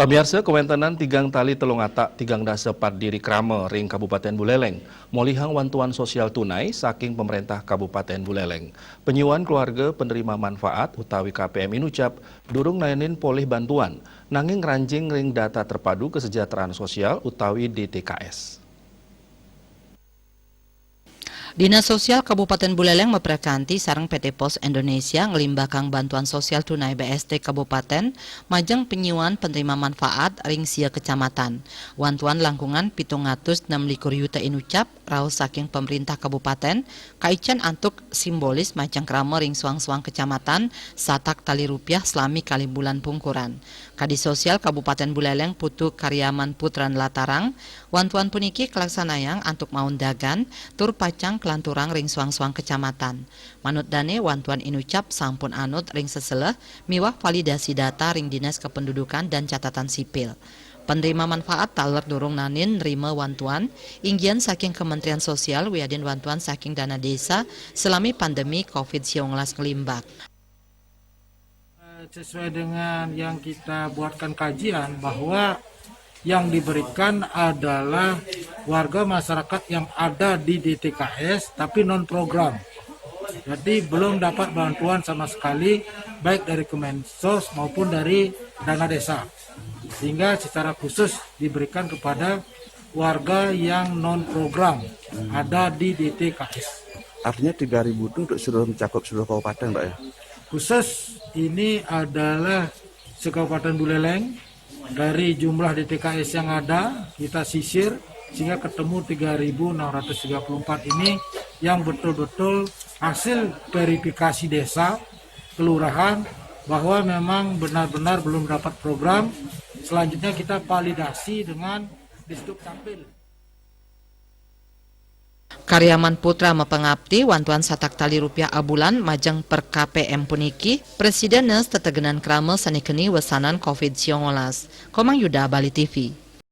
Pamirsa kewentenan tigang tali telung atak tigang dasa diri krama ring Kabupaten Buleleng molihang wantuan sosial tunai saking pemerintah Kabupaten Buleleng. Penyuan keluarga penerima manfaat utawi KPM Inucap durung nayanin polih bantuan nanging ranjing ring data terpadu kesejahteraan sosial utawi DTKS. Dinas Sosial Kabupaten Buleleng memperkanti sareng PT Pos Indonesia ngelimbakang bantuan sosial tunai BST Kabupaten majeng penyuan penerima manfaat ring sia kecamatan. Wantuan langkungan 706 yuta inucap raos saking pemerintah kabupaten kaican antuk simbolis majang krama ring suang-suang kecamatan satak tali rupiah selami kali bulan pungkuran. Kadis Sosial Kabupaten Buleleng Putu Karyaman Putran Latarang wantuan puniki kelaksanayang antuk maun dagan tur pacang kelanturang ring suang-suang kecamatan. Manut dane wantuan inucap sampun anut ring seseleh miwah validasi data ring Dinas Kependudukan dan Catatan Sipil. Penerima manfaat taler durung nanin nerima wantuan inggian saking Kementerian Sosial wiadin wantuan saking dana desa selami pandemi COVID-19 ngelimbak. Sesuai dengan yang kita buatkan kajian bahwa yang diberikan adalah warga masyarakat yang ada di DTKS tapi non program. Jadi belum dapat bantuan sama sekali baik dari Kemensos maupun dari dana desa. Sehingga secara khusus diberikan kepada warga yang non program ada di DTKS. Artinya 3.000 itu untuk seluruh mencakup seluruh kabupaten, Pak ya? Khusus ini adalah se-Kabupaten Buleleng. Dari jumlah DTKS yang ada kita sisir sehingga ketemu 3.634 ini yang betul-betul hasil verifikasi desa kelurahan bahwa memang benar-benar belum dapat program. Selanjutnya kita validasi dengan Disduk Capil. Karyaman Putra mepengabdi wantuan satak tali rupiah abulan majang per KPM puniki Presiden tetegenan krama sanikeni wesanan COVID-19. Komang Yuda Bali TV.